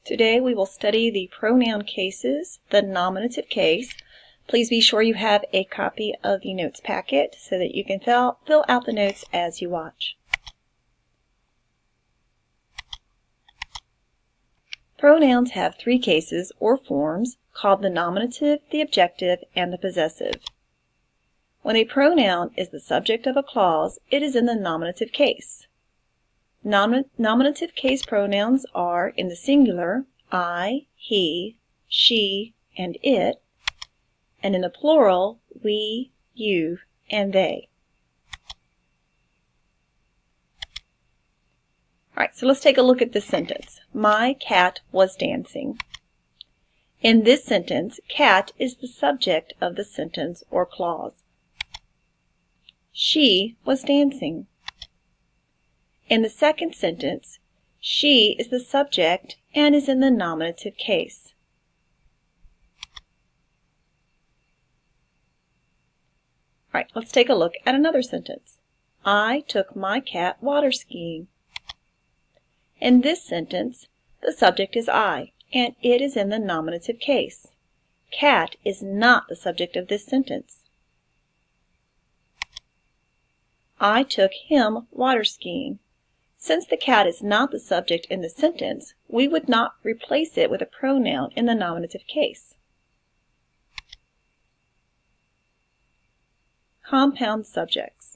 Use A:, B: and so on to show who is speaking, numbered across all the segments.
A: Today we will study the pronoun cases, the nominative case. Please be sure you have a copy of the notes packet so that you can fill out the notes as you watch. Pronouns have three cases or forms called the nominative, the objective, and the possessive. When a pronoun is the subject of a clause, it is in the nominative case. Nominative case pronouns are, in the singular, I, he, she, and it, and in the plural, we, you, and they. Alright, so let's take a look at this sentence. My cat was dancing. In this sentence, cat is the subject of the sentence or clause. She was dancing. In the second sentence, she is the subject and is in the nominative case. All right, let's take a look at another sentence. I took my cat water skiing. In this sentence, the subject is I, and it is in the nominative case. Cat is not the subject of this sentence. I took him water skiing. Since the cat is not the subject in the sentence, we would not replace it with a pronoun in the nominative case. Compound subjects.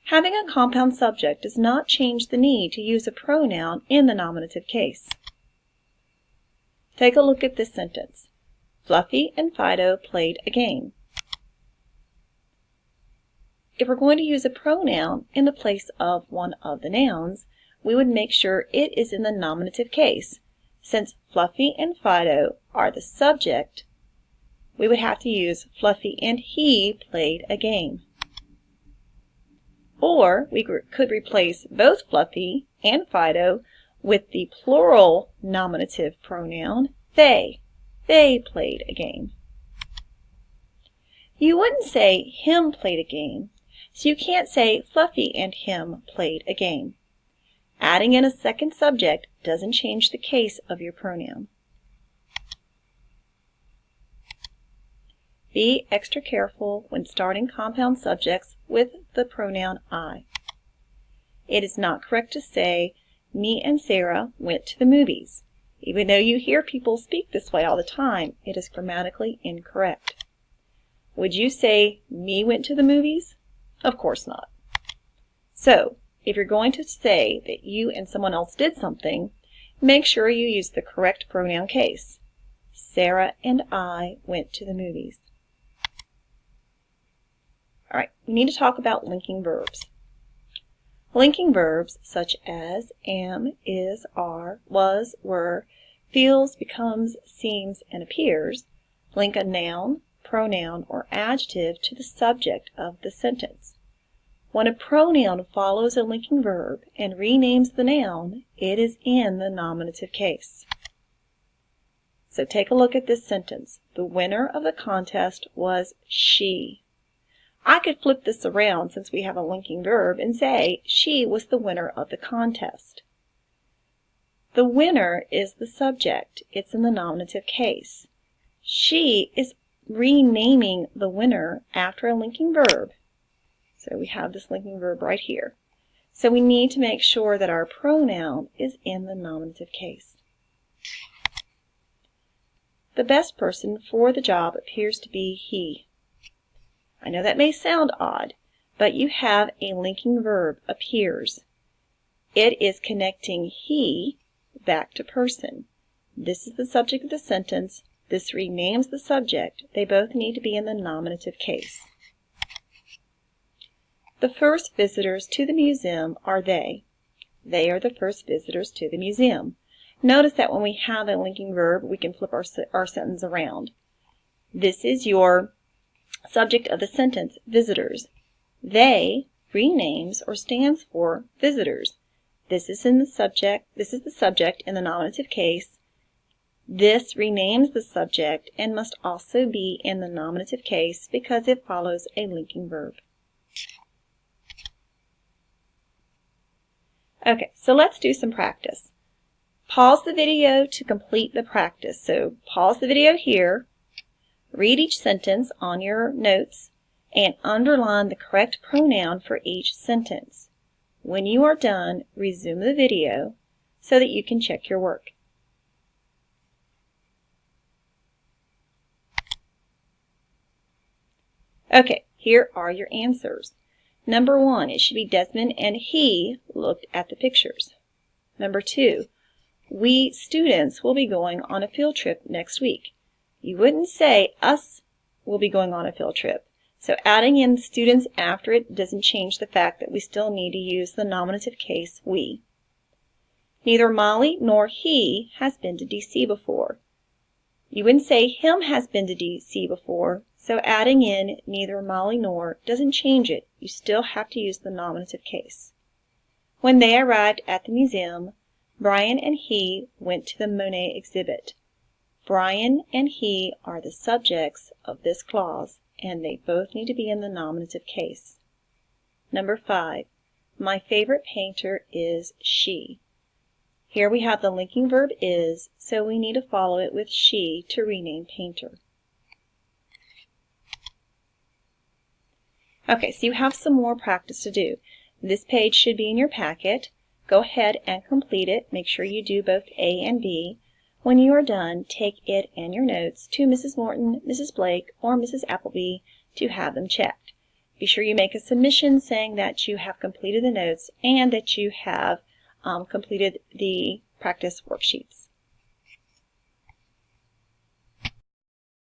A: Having a compound subject does not change the need to use a pronoun in the nominative case. Take a look at this sentence. Fluffy and Fido played a game. If we're going to use a pronoun in the place of one of the nouns, we would make sure it is in the nominative case. Since Fluffy and Fido are the subject, we would have to use Fluffy and he played a game. Or we could replace both Fluffy and Fido with the plural nominative pronoun they. They played a game. You wouldn't say him played a game. So you can't say Fluffy and him played a game. Adding in a second subject doesn't change the case of your pronoun. Be extra careful when starting compound subjects with the pronoun I. It is not correct to say, me and Sarah went to the movies. Even though you hear people speak this way all the time, it is grammatically incorrect. Would you say, me went to the movies? Of course not. So, if you're going to say that you and someone else did something, make sure you use the correct pronoun case. Sarah and I went to the movies. All right, we need to talk about linking verbs. Linking verbs such as am, is, are, was, were, feels, becomes, seems, and appears link a noun, pronoun, or adjective to the subject of the sentence. When a pronoun follows a linking verb and renames the noun, it is in the nominative case. So take a look at this sentence. The winner of the contest was she. I could flip this around since we have a linking verb and say she was the winner of the contest. The winner is the subject. It's in the nominative case. She is renaming the winner after a linking verb. So we have this linking verb right here. So we need to make sure that our pronoun is in the nominative case. The best person for the job appears to be he. I know that may sound odd, but you have a linking verb, appears. It is connecting he back to person. This is the subject of the sentence. This renames the subject. They both need to be in the nominative case. The first visitors to the museum are they. They are the first visitors to the museum. Notice that when we have a linking verb, we can flip our sentence around. This is your subject of the sentence, visitors. They renames or stands for visitors. This is the subject in the nominative case. This renames the subject and must also be in the nominative case because it follows a linking verb. Okay, so let's do some practice. Pause the video to complete the practice. So pause the video here, read each sentence on your notes, and underline the correct pronoun for each sentence. When you are done, resume the video so that you can check your work. Okay, here are your answers. Number 1, it should be Desmond and he looked at the pictures. Number 2, we students will be going on a field trip next week. You wouldn't say us will be going on a field trip. So adding in students after it doesn't change the fact that we still need to use the nominative case we. Neither Molly nor he has been to DC before. You wouldn't say him has been to DC before, so adding in neither Molly nor doesn't change it. You still have to use the nominative case. When they arrived at the museum, Brian and he went to the Monet exhibit. Brian and he are the subjects of this clause, and they both need to be in the nominative case. Number 5, my favorite painter is she. Here we have the linking verb is, so we need to follow it with she to rename painter. Okay, so you have some more practice to do. This page should be in your packet. Go ahead and complete it. Make sure you do both A and B. When you are done, take it and your notes to Mrs. Morton, Mrs. Blake, or Mrs. Appleby to have them checked. Be sure you make a submission saying that you have completed the notes and that you have completed the practice worksheets.